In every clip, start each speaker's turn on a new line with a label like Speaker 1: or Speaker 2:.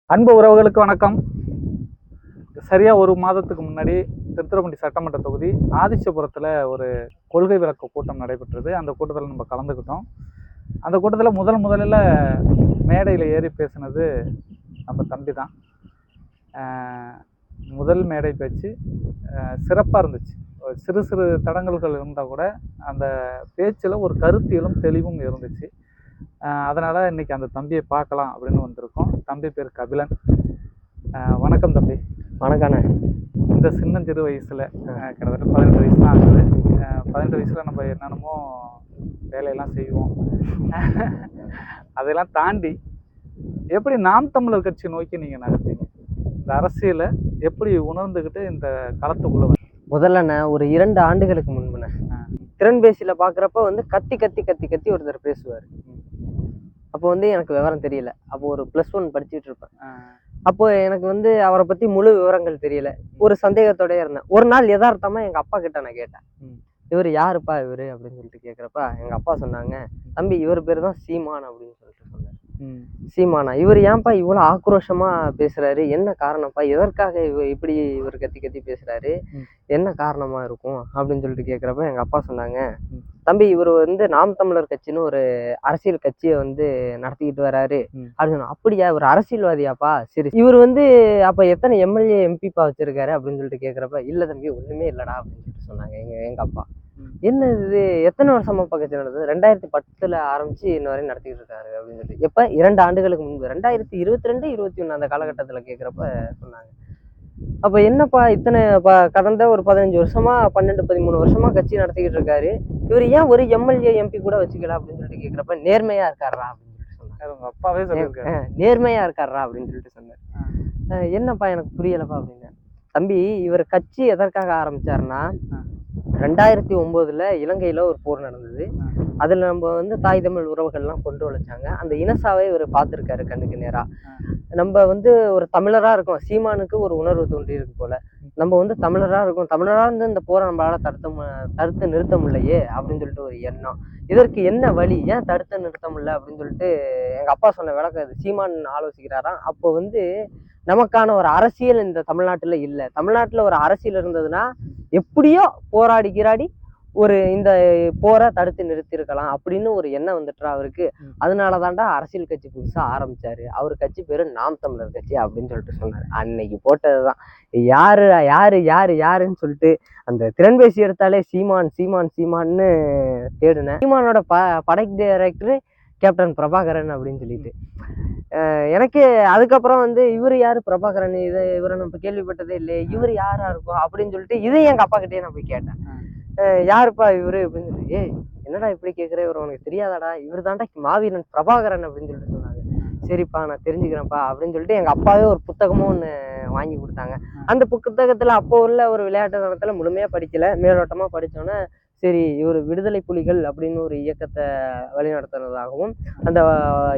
Speaker 1: அன்பு உறவுகளுக்கு வணக்கம். சரியாக ஒரு மாதத்துக்கு முன்னாடி திருத்துறைப்பூண்டி சட்டமன்ற தொகுதி ஆதிச்சபுரத்தில் ஒரு கொள்கை விளக்க கூட்டம் நடைபெற்றது. அந்த கூட்டத்தில் நம்ம கலந்துக்கிட்டோம். அந்த கூட்டத்தில் முதலில் மேடையில் ஏறி பேசினது நம்ம தம்பி தான். முதல் மேடை பேச்சு சிறப்பாக இருந்துச்சு. சிறு சிறு தடங்கல்கள் இருந்தால் கூட அந்த பேச்சில் ஒரு கருத்தியலும் தெளிவும் இருந்துச்சு. அதனால் இன்றைக்கி அந்த தம்பியை பார்க்கலாம் அப்படின்னு வந்திருக்கோம். தம்பி பேர் கபிலன். வணக்கம் தம்பி.
Speaker 2: வணக்கண்ணே.
Speaker 1: இந்த சின்னஞ்சிறு வயசில் கிட்டத்தட்ட 18 வயசு தான் ஆகுது. 18 வயசில் நம்ம என்னென்னமோ வேலையெல்லாம் செய்வோம். அதெல்லாம் தாண்டி எப்படி நாம் தமிழர் கட்சி நோக்கி நீங்கள் நகர்த்தீங்க? இந்த அரசியலை எப்படி உணர்ந்துக்கிட்டு இந்த களத்துக்குள்ளே
Speaker 2: முதல்லண்ணே ஒரு 2 ஆண்டுகளுக்கு முன்புண்ணே திறன்பேசியில் பார்க்குறப்ப கத்தி கத்தி கத்தி கத்தி ஒருத்தர் பேசுவார். அப்போ எனக்கு விவரம் தெரியல. அப்போ ஒரு +1 படிச்சுட்டு இருப்பேன். அப்போ எனக்கு அவரை பற்றி முழு விவரங்கள் தெரியல. ஒரு சந்தேகத்தோடய இருந்தேன். ஒரு நாள் யதார்த்தமாக எங்கள் அப்பா கிட்ட நான் கேட்டேன், இவர் யாருப்பா இவர் அப்படின்னு சொல்லிட்டு கேட்குறப்ப எங்கள் அப்பா சொன்னாங்க, தம்பி இவர் பேர் தான் சீமான் அப்படின்னு சொல்லிட்டு சொன்னார். சீமானா? இவர் ஏன்ப்பா இவ்வளோ ஆக்ரோஷமாக பேசுகிறாரு? என்ன காரணம்ப்பா? எதற்காக இப்படி இவர் கத்தி கத்தி பேசுகிறாரு? என்ன காரணமாக இருக்கும் அப்படின்னு சொல்லிட்டு கேட்குறப்ப எங்கள் அப்பா சொன்னாங்க, தம்பி இவர் நாம் தமிழர் கட்சின்னு ஒரு அரசியல் கட்சியை நடத்திக்கிட்டு வராரு அப்படின்னு சொன்னா. அப்படியா? இவர் அரசியல்வாதியாப்பா? சரி. இவர் அப்போ எத்தனை எம்எல்ஏ எம்பிப்பா வச்சிருக்காரு அப்படின்னு சொல்லிட்டு கேட்குறப்ப, இல்லை தம்பி ஒன்றுமே இல்லைடா அப்படின்னு சொல்லிட்டு சொன்னாங்க எங்கள் அப்பா. என்ன இது எத்தனை வருஷமா கட்சி நடந்தது? 2010 ஆரம்பிச்சு இன்ன வரையும் நடத்திட்டு இருக்காரு அப்படின்னு சொல்லிட்டு. எப்ப 2 ஆண்டுகளுக்கு முன்பு 2022, 21 அந்த காலகட்டத்துல கேட்கிறப்ப சொன்னாங்க. அப்ப என்னப்பா இத்தனை கடந்த ஒரு 15 வருஷமா 12, 13 வருஷமா கட்சி நடத்திக்கிட்டு இருக்காரு, இவர் ஏன் ஒரு எம்எல்ஏ எம்பி கூட வச்சுக்கல அப்படின்னு சொல்லிட்டு கேட்கிறப்ப, நேர்மையா இருக்காரா அப்படின்னு சொல்லிட்டு சொன்னாங்க.
Speaker 1: அப்பாவே சொல்லியிருக்காரு.
Speaker 2: நேர்மையா இருக்காரா அப்படின்னு சொல்லிட்டு சொன்னார். என்னப்பா எனக்கு புரியலப்பா அப்படின்னு. தம்பி இவர் கட்சி எதற்காக ஆரம்பிச்சாருன்னா, 2009 இலங்கையில ஒரு போர் நடந்தது. அதுல நம்ம தாய் தமிழ் உறவுகள்லாம் கொண்டு வளைச்சாங்க. அந்த இனசாவை இவர் பார்த்துருக்காரு கண்ணுக்கு நேரா. நம்ம ஒரு தமிழரா இருக்கோம். சீமானுக்கு ஒரு உணர்வு தோன்றி இருக்கு போல. நம்ம தமிழரா இருக்கோம். தமிழரா இந்த போரை நம்மளால தடுத்து நிறுத்த முடியலையே அப்படின்னு சொல்லிட்டு ஒரு எண்ணம். இதற்கு என்ன வழி? ஏன் தடுத்து நிறுத்த முடியல அப்படின்னு சொல்லிட்டு எங்க அப்பா சொன்ன விளக்கம் அது. சீமான் ஆலோசிக்கிறாராம். அப்போ நமக்கான ஒரு அரசியல் இந்த தமிழ்நாட்டுல இல்லை. தமிழ்நாட்டுல ஒரு அரசியல் இருந்ததுன்னா எப்படியோ போராடி ஒரு இந்த போரை தடுத்து நிறுத்திருக்கலாம் அப்படின்னு ஒரு எண்ணம் வந்துட்டா அவருக்கு. அதனாலதான்டா அரசியல் கட்சி புதுசா ஆரம்பிச்சாரு. அவர் கட்சி பேரு நாம் தமிழர் கட்சி அப்படின்னு சொல்லிட்டு சொன்னாரு. அன்னைக்கு போட்டதுதான். யாரு யாரு யாரு யாருன்னு சொல்லிட்டு அந்த திறன்பேசி எடுத்தாலே சீமான் சீமான் சீமான்னு தேடுனேன். சீமானோட படை டைரக்டர் கேப்டன் பிரபாகரன் அப்படின்னு சொல்லிட்டு எனக்கு அதுக்கப்புறம் இவர் யாரு பிரபாகரன், இவரை நம்ம கேள்விப்பட்டதே இல்லையே, இவர் யாரா இருக்கும் அப்படின்னு சொல்லிட்டு இதை எங்க அப்பா கிட்டே நான் போய் கேட்டேன். யாருப்பா இவரு அப்படின்னு சொல்லி, என்னடா இப்படி கேட்குற, இவர் உனக்கு தெரியாதாடா, இவர் தாண்டா மாவீரன் பிரபாகரன் அப்படின்னு சொல்லிட்டு சொன்னாங்க. சரிப்பா நான் தெரிஞ்சுக்கிறேன்ப்பா அப்படின்னு சொல்லிட்டு எங்க அப்பாவே ஒரு புத்தகமும் ஒன்று வாங்கி கொடுத்தாங்க. அந்த புத்தகத்துல அப்போ உள்ள ஒரு விளையாட்டு தளத்துல முழுமையா படிக்கல, மேலோட்டமா படிச்சோன்னே சரி இவர் விடுதலை புலிகள் அப்படின்னு ஒரு இயக்கத்தை வழிநடத்துறதாகவும் அந்த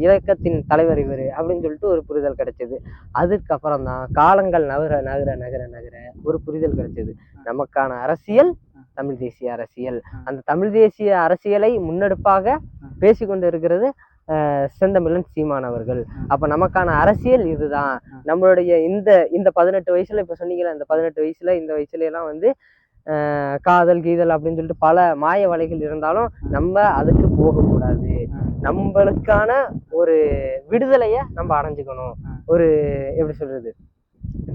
Speaker 2: இயக்கத்தின் தலைவர் இவர் அப்படின்னு சொல்லிட்டு ஒரு புரிதல் கிடைச்சது. அதுக்கப்புறம் தான் காலங்கள் நகர நகர நகர நகர ஒரு புரிதல் கிடைச்சது. நமக்கான அரசியல் தமிழ் தேசிய அரசியல். அந்த தமிழ் தேசிய அரசியலை முன்னெடுப்பாக பேசிக்கொண்டு இருக்கிறது செந்தமிழன் சீமான் அவர்கள். அப்ப நமக்கான அரசியல் இதுதான். நம்மளுடைய இந்த 18 வயசுல இப்ப சொன்னீங்களா, இந்த 18 வயசுல இந்த வயசுல எல்லாம் காதல் கீதல் அப்படின்னு சொல்லிட்டு பல மாய வலைகள் இருந்தாலும் நம்ம அதுக்கு போகக்கூடாது. நம்மளுக்கான ஒரு விடுதலைய நம்ம அடைஞ்சுக்கணும். ஒரு எப்படி சொல்றது,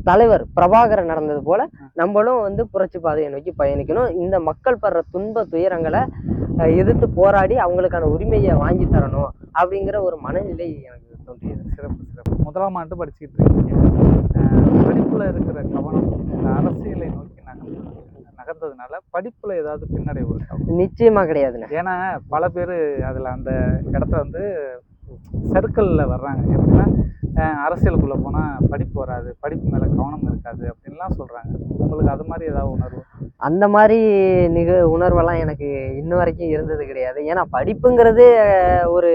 Speaker 2: தலைவர் பிரபாகரன் நடந்தது போல நம்மளும் புரட்சி பாதையை நோக்கி பயணிக்கணும். இந்த மக்கள் படுற துன்ப துயரங்களை எதிர்த்து போராடி அவங்களுக்கான உரிமையை வாங்கி தரணும் அப்படிங்கிற ஒரு மனநிலை எனக்கு தோன்றியது.
Speaker 1: சிறப்பு சிறப்பு. 1ஆம் ஆண்டு படிச்சுக்கிட்டு இருக்கீங்க. படிப்புல இருக்கிற கவனம் இந்த அரசியலை நோக்கி நகர்ந்ததுனால படிப்புல ஏதாவது பின்னடைவு இருக்கா?
Speaker 2: நிச்சயமா கிடையாதுண்ணே.
Speaker 1: ஏன்னா பல பேர் அதுல அந்த இடத்த சர்க்கிள்ல வர்றாங்க. எப்படின்னா அரசியலுக்குள்ள போனா படிப்பு வராது, படிப்பு மேல கவனம் இருக்காது அப்படின்லாம் சொல்றாங்க. உங்களுக்கு அது மாதிரி ஏதாவது உணர்வு?
Speaker 2: அந்த மாதிரி உணர்வெல்லாம் எனக்கு இன்ன வரைக்கும் இருந்தது கிடையாது. ஏன்னா படிப்புங்கிறது ஒரு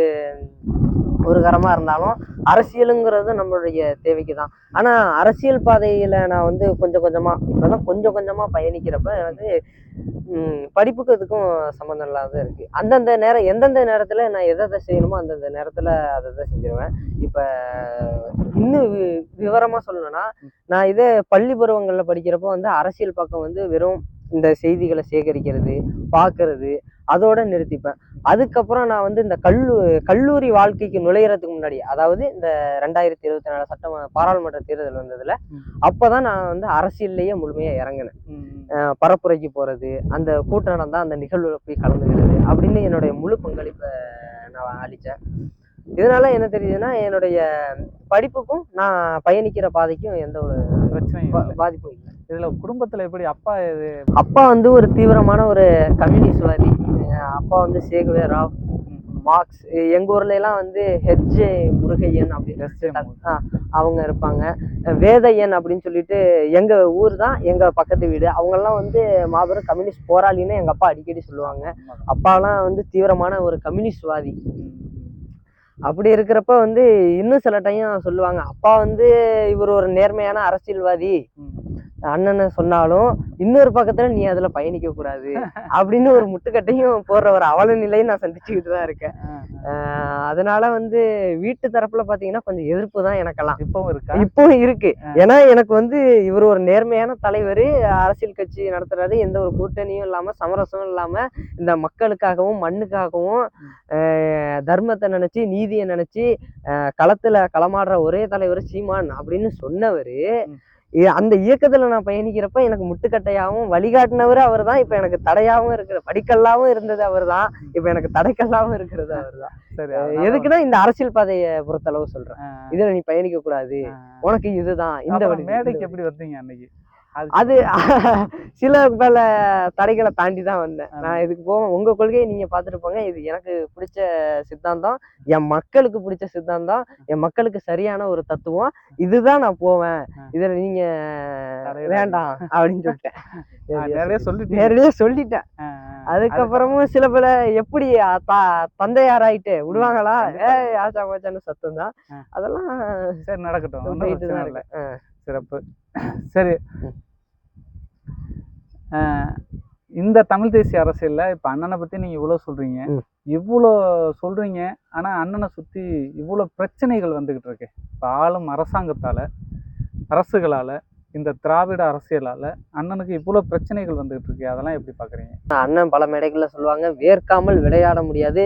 Speaker 2: ஒரு கரமா இருந்தாலும் அரசியலுங்கிறது நம்மளுடைய தேவைக்கு தான். ஆனா அரசியல் பாதையில நான் வந்து இப்பதான் கொஞ்சம் கொஞ்சமா பயணிக்கிறப்ப எனக்கு படிப்புக்கு இதுக்கும் சம்மந்தம் இல்லாத இருக்கு. அந்தந்த நேரம் எந்தெந்த நேரத்துல நான் எதை செய்யணுமோ அந்தந்த நேரத்துல அதை செஞ்சிருவேன். இப்ப இன்னும் விவரமா சொல்லணும்னா, நான் இதே பள்ளி பருவங்கள்ல படிக்கிறப்போ வந்து அரசியல் பக்கம் வந்து வெறும் இந்த செய்திகளை சேகரிக்கிறது, பார்க்கறது, அதோட நிறுத்திப்பேன். அதுக்கப்புறம் நான் வந்து இந்த கல்லூரி வாழ்க்கைக்கு நுழையறதுக்கு முன்னாடி, அதாவது இந்த 2024 பாராளுமன்ற தேர்தல் வந்ததுல அப்பதான் நான் வந்து அரசியல்லையே முழுமையா இறங்கினேன். பரப்புரைக்கு போறது, அந்த கூட்டம் நடந்தா அந்த நிகழ்வுல போய் கலந்துக்கிறது அப்படின்னு என்னுடைய முழு பங்களிப்பை நான் அளிச்சேன். இதனால என்ன தெரியுதுன்னா, என்னுடைய படிப்புக்கும் நான் பயணிக்கிற பாதைக்கும் எந்த ஒரு
Speaker 1: பிரச்சனையும்
Speaker 2: பாதிப்பும் இல்லை.
Speaker 1: இதுல குடும்பத்துல எப்படி
Speaker 2: அப்பா வந்து ஒரு தீவிரமான ஒரு கம்யூனிஸ்ட்வாதி. அப்பா வந்து சேகுவே ராவ், மார்க்ஸ், எங்க ஊர்ல எல்லாம் வந்து ஹெச் முருகையன் அப்படின்னு அவங்க இருப்பாங்க. வேதையன் அப்படின்னு சொல்லிட்டு எங்க ஊர் தான் எங்க பக்கத்து வீடு. அவங்க எல்லாம் வந்து மாபெரும் கம்யூனிஸ்ட் போராளின்னு எங்க அப்பா அடிக்கடி சொல்லுவாங்க. அப்பாலாம் வந்து தீவிரமான ஒரு கம்யூனிஸ்ட்வாதி. அப்படி இருக்கிறப்ப வந்து இன்னும் சில டைம் சொல்லுவாங்க, அப்பா வந்து இவர் ஒரு நேர்மையான அரசியல்வாதி அண்ணன்னு சொன்னாலும் இன்னொரு பக்கத்துல நீ அதுல பயணிக்க கூடாது அப்படின்னு ஒரு முட்டுக்கட்டையும் போடுற ஒரு அவல நிலையை நான் சந்திச்சுக்கிட்டு தான் இருக்கேன். அதனால வந்து வீட்டு தரப்புல பாத்தீங்கன்னா கொஞ்சம் எதிர்ப்பு தான் எனக்கெல்லாம் இப்பவும் இருக்கு. ஏன்னா எனக்கு வந்து இவர் ஒரு நேர்மையான தலைவர், அரசியல் கட்சி நடத்துறாரு, எந்த ஒரு கூட்டணியும் இல்லாம சமரசமும் இல்லாம இந்த மக்களுக்காகவும் மண்ணுக்காகவும் தர்மத்தை நினைச்சு நீதியை நினைச்சு களத்துல களமாடுற ஒரே தலைவர் சீமான் அப்படின்னு சொன்னவரு அந்த இயக்கத்துல நான் பயணிக்கிறப்ப எனக்கு முட்டுக்கட்டையாவும் வழிகாட்டினவரு அவர் தான். இப்ப எனக்கு தடையாவும் இருக்கிற படிக்கல்லாவும் இருந்தது அவர் தான். இப்ப எனக்கு தடைக்கல்லாவும் இருக்கிறது அவர் தான். எதுக்குன்னா இந்த அரசியல் பாதையை பொறுத்தளவு சொல்றேன். இதுல நீ பயணிக்க கூடாது, உனக்கு இதுதான். இந்த
Speaker 1: மேடைக்கு எப்படி வந்தீங்க அன்னைக்கு?
Speaker 2: அது சில பல தடைகளை தாண்டி தான் வந்தேன். நான் இதுக்கு போவேன். உங்க கொள்கையை நீங்க பார்த்துட்டு போங்க, இது எனக்கு பிடிச்ச சித்தாந்தம், என் மக்களுக்கு பிடிச்ச சித்தாந்தம், என் மக்களுக்கு சரியான ஒரு தத்துவம், இதுதான் நான் போவேன், இதுல நீங்க வேண்டாம் அப்படின்னு சொல்லிட்டேன். நேரடியே சொல்லிட்டேன். அதுக்கப்புறமும் சில பல எப்படி தந்தையாராயிட்டு விடுவாங்களா, ஆச்சா மாச்சான்னு சத்தம் தான். அதெல்லாம்
Speaker 1: சரி நடக்கட்டும். சிறப்பு. சரி, இந்த தமிழ் தேசிய அரசியல்ல இப்ப அண்ணனை பத்தி நீங்க இவ்வளவு சொல்றீங்க, ஆனா அண்ணனை சுத்தி இவ்வளவு பிரச்சனைகள் வந்துகிட்டு இருக்கு. இப்ப ஆளும் அரசாங்கத்தால, அரசுகளால, இந்த திராவிட அரசியலால அண்ணனுக்கு இவ்வளவு பிரச்சனைகள் வந்துகிட்டு இருக்கு. அதெல்லாம் எப்படி பாக்குறீங்க?
Speaker 2: அண்ணன் பல மேடைகள்ல சொல்லுவாங்க, வேர்க்காமல் விளையாட முடியாது,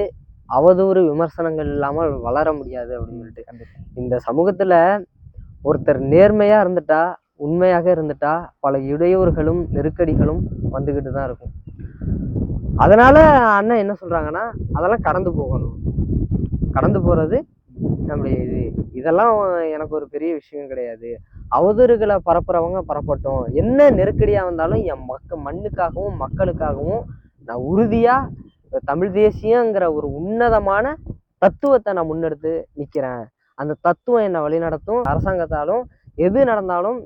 Speaker 2: அவதூறு விமர்சனங்கள் இல்லாமல் வளர முடியாது அப்படின்னு சொல்லிட்டு. இந்த சமூகத்துல ஒருத்தர் நேர்மையா இருந்துட்டா, உண்மையாக இருந்துட்டா, பல இடையூறுகளும் நெருக்கடிகளும் வந்துகிட்டு தான் இருக்கும். அதனால அண்ணன் என்ன சொல்றாங்கன்னா, அதெல்லாம் கடந்து போகணும். கடந்து போறது நம்முடைய இதெல்லாம் எனக்கு ஒரு பெரிய விஷயம் கிடையாது. அவதூறுகளை பரப்புறவங்க பரப்பட்டும், என்ன நெருக்கடியா வந்தாலும் என் மண்ணுக்காகவும் மக்களுக்காகவும் நான் உறுதியா தமிழ் தேசியங்கிற ஒரு உன்னதமான தத்துவத்தை நான் முன்னெடுத்து நிக்கிறேன். அந்த தத்துவம் என்னை வழிநடத்தும். அரசாங்கத்தாலும் எது நடந்தாலும்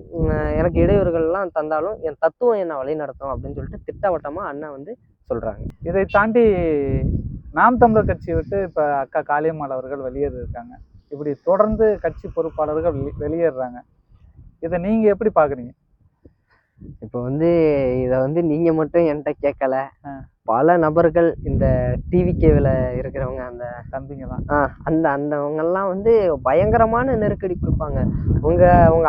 Speaker 2: எனக்கு இடையூறுகள்லாம் தந்தாலும் என் தத்துவம் என்னை வழிநடத்தும் அப்படின்னு சொல்லிட்டு திட்டவட்டமா அண்ணன் வந்து சொல்றாங்க.
Speaker 1: இதை தாண்டி நாம் தமிழர் கட்சியை விட்டு இப்ப அக்கா காளியம்மாள் அவர்கள் வெளியேறிருக்காங்க. இப்படி தொடர்ந்து கட்சி பொறுப்பாளர்கள் வெளியேறாங்க. இதை நீங்க எப்படி பாக்குறீங்க?
Speaker 2: இப்ப வந்து இத வந்து நீங்க மட்டும் என்கிட்ட கேட்கல, பல நபர்கள் இந்த டிவிகேவில் இருக்கிறவங்க, அந்த
Speaker 1: தம்பிங்க தான்,
Speaker 2: அந்தவங்க எல்லாம் வந்து பயங்கரமான நெருக்கடி கொடுப்பாங்க. உங்க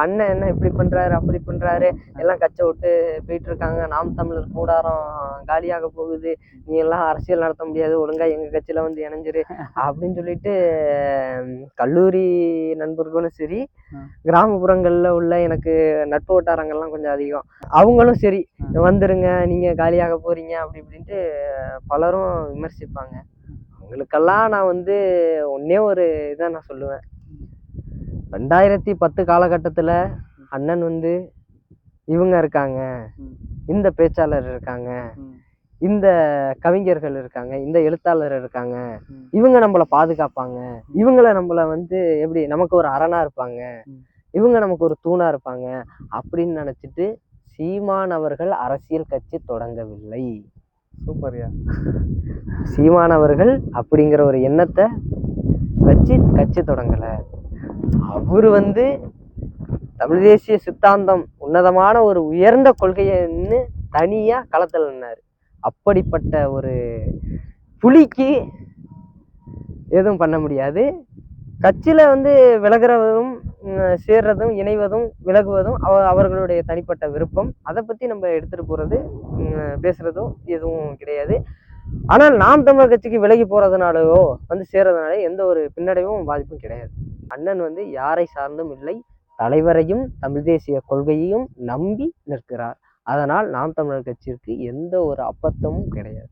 Speaker 2: அண்ணன் என்ன இப்படி பண்றாரு அப்படி பண்றாரு, எல்லாம் கச்சை விட்டு போயிட்டு இருக்காங்க, நாம் தமிழர் கூடாரம் காலியாக போகுது, நீ எல்லாம் அரசியல் நடத்த முடியாது, ஒழுங்கா எங்க கட்சியில வந்து இணைஞ்சிரு அப்படின்னு சொல்லிட்டு கல்லூரி நண்பர்களும் சரி, கிராமப்புறங்கள்ல உள்ள எனக்கு நட்பு வட்டாரங்கள்லாம் கொஞ்சம் அதிகம், அவங்களும் சரி வந்துருங்க நீங்க காலியாக போறீங்க அப்படி இப்படின்ட்டு பலரும் விமர்சிப்பாங்க. அவங்களுக்கெல்லாம் நான் வந்து ஒன்னே ஒரு இதை நான் சொல்லுவேன், 2010 காலகட்டத்துல அண்ணன் வந்து இவங்க இருக்காங்க, இந்த பேச்சாளர் இருக்காங்க, இந்த கவிஞர்கள் இருக்காங்க, இந்த எழுத்தாளர் இருக்காங்க, இவங்க நம்மளை பாதுகாப்பாங்க, இவங்களை நம்மளை வந்து எப்படி நமக்கு ஒரு அரணா இருப்பாங்க, இவங்க நமக்கு ஒரு தூணா இருப்பாங்க அப்படின்னு நினைச்சிட்டு சீமான் அவர்கள் அரசியல் கட்சி தொடங்கவில்லை.
Speaker 1: சூப்பர்யா.
Speaker 2: சீமான் அவர்கள் அப்படிங்கிற ஒரு எண்ணத்தை வச்சு கட்சி தொடங்கலை. அவர் வந்து தமிழ் தேசிய சித்தாந்தம் உன்னதமான ஒரு உயர்ந்த கொள்கைன்னு தனியா களத்தில் நின்னாரு. அப்படிப்பட்ட ஒரு புலிக்கு எதுவும் பண்ண முடியாது. கட்சியில வந்து விலகிறதும் சேர்றதும் இணைவதும் விலகுவதும் அவர்களுடைய தனிப்பட்ட விருப்பம். அதை பத்தி நம்ம எடுத்துட்டு போறது பேசுறதோ எதுவும் கிடையாது. ஆனால் நாம் தமிழர் கட்சிக்கு விலகி போறதுனாலயோ வந்து சேர்றதுனால எந்த ஒரு பின்னடைவும் பாதிப்பும் கிடையாது. அண்ணன் வந்து யாரை சார்ந்தும் இல்லை, தலைவரையும் தமிழ் தேசிய கொள்கையையும் நம்பி நிற்கிறார். அதனால் நாம் தமிழர் கட்சிக்கு எந்த ஒரு அப்பத்தமும் கிடையாது.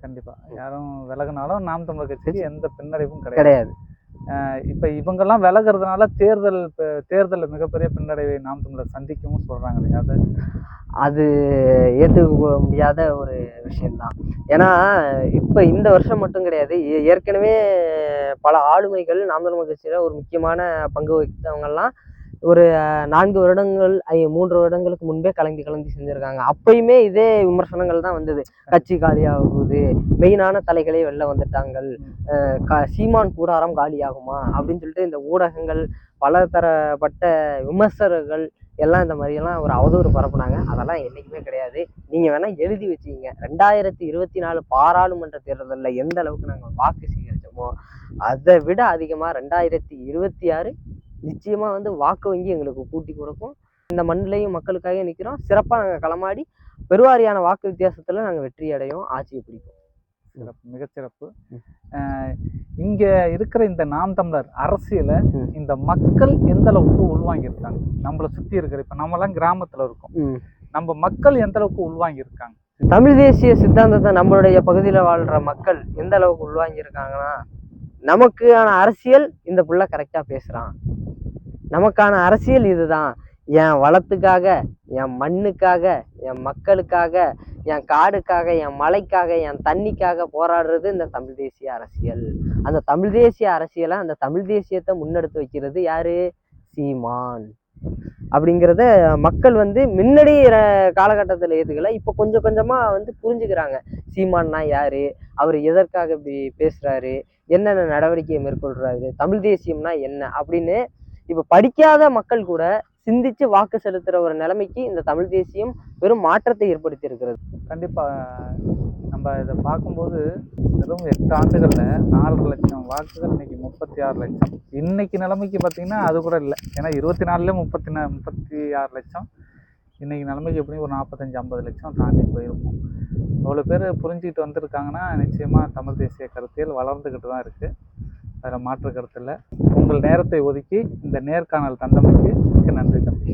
Speaker 1: கண்டிப்பா யாரும் விலகினாலும் நாம் தமிழர் கட்சிக்கு எந்த பின்னடைவும் கிடையாது. இப்ப இவங்கெல்லாம் விலகிறதுனால தேர்தல் மிகப்பெரிய பின்னடைவை நாம் தமிழர் சந்திக்கவும் சொல்றாங்க இல்லையா?
Speaker 2: அது ஏற்றுக்க முடியாத ஒரு விஷயம்தான். ஏன்னா இப்ப இந்த வருஷம் மட்டும் கிடையாது, ஏற்கனவே பல ஆளுமைகள் நாம் தமிழர் கட்சியில ஒரு முக்கியமான பங்கு வகித்தவங்கெல்லாம் ஒரு 4 வருடங்கள் 3 வருடங்களுக்கு முன்பே கலந்து செஞ்சிருக்காங்க. அப்பயுமே இதே விமர்சனங்கள் தான் வந்தது. கட்சி காலியாகுது, மெயினான தலைகளே வெளில வந்துட்டாங்க, சீமான் கூடாரம் காலியாகுமா அப்படின்னு சொல்லிட்டு இந்த ஊடகங்கள் பல தரப்பட்ட விமர்சகர்கள் எல்லாம் இந்த மாதிரியெல்லாம் ஒரு அவதூறு பரப்புனாங்க. அதெல்லாம் என்றைக்குமே கிடையாது. நீங்க வேணா எழுதி வச்சுக்கிங்க, 2024 பாராளுமன்ற தேர்தலில் எந்த அளவுக்கு நாங்கள் வாக்கு சேகரிச்சோமோ அதை விட அதிகமா 2026 நிச்சயமா வந்து வாக்கு வங்கி எங்களுக்கு கூட்டி கொடுக்கும். இந்த மண்ணிலையும் மக்களுக்காக நிற்கிறோம். சிறப்பாக நாங்கள் களமாடி பெருவாரியான வாக்கு வித்தியாசத்துல நாங்கள் வெற்றி அடையும், ஆட்சியை பிடிப்போம்.
Speaker 1: சிறப்பு, மிகச்சிறப்பு. இங்க இருக்கிற இந்த நாம் தமிழர் அரசியல இந்த மக்கள் எந்த அளவுக்கு உள்வாங்கியிருக்காங்க? நம்மளை சுத்தி இருக்கிற இப்ப நம்மலாம் கிராமத்துல இருக்கோம், நம்ம மக்கள் எந்த அளவுக்கு உள்வாங்கி இருக்காங்க?
Speaker 2: தமிழ் தேசிய சித்தாந்தத்தை நம்மளுடைய பகுதியில வாழ்ற மக்கள் எந்த அளவுக்கு உள்வாங்கி இருக்காங்கன்னா, நமக்கான அரசியல் இந்த புள்ள கரெக்டா பேசுறான், நமக்கான அரசியல் இதுதான், என் வளத்துக்காக, என் மண்ணுக்காக, என் மக்களுக்காக, என் காடுக்காக, என் மலைக்காக, என் தண்ணிக்காக போராடுறது இந்த தமிழ் தேசிய அரசியல். அந்த தமிழ் தேசிய அரசியலை, அந்த தமிழ் தேசியத்தை முன்னெடுத்து வைக்கிறது யாரு? சீமான். அப்படிங்கிறத மக்கள் வந்து முன்னாடி காலகட்டத்தில் ஏற்றுக்கல, இப்போ கொஞ்சம் கொஞ்சமா வந்து புரிஞ்சுக்கிறாங்க. சீமான்னா யாரு, அவர் எதற்காக இப்படி பேசுறாரு, என்னென்ன நடவடிக்கையை மேற்கொள்றாரு, தமிழ் தேசியம்னா என்ன அப்படின்னு இப்ப படிக்காத மக்கள் கூட சிந்திச்சு வாக்கு செலுத்துற ஒரு நிலைமைக்கு இந்த தமிழ் தேசியம் பெரும் மாற்றத்தை ஏற்படுத்தி இருக்கிறது.
Speaker 1: கண்டிப்பா நம்ம இதை பார்க்கும்போது வெறும் 8 ஆண்டுகள்ல 4 லட்சம் வாக்குகள், இன்னைக்கு 36 லட்சம். இன்னைக்கு நிலைமைக்கு பார்த்தீங்கன்னா அது கூட இல்லை. ஏன்னா 24ல 36 லட்சம், இன்னைக்கு நிலைமைக்கு எப்படியும் ஒரு 45-50 லட்சம் தாண்டி போயிருக்கும். அவ்வளோ பேர் புரிஞ்சுக்கிட்டு வந்திருக்காங்கன்னா நிச்சயமா தமிழ் தேசிய கருத்தியல் வளர்ந்துக்கிட்டு தான் இருக்கு, அதில் மாற்று கருத்து இல்லை. உங்கள் நேரத்தை ஒதுக்கி இந்த நேர்காணல் தந்தமைக்கு மிக்க நன்றி தம்பி.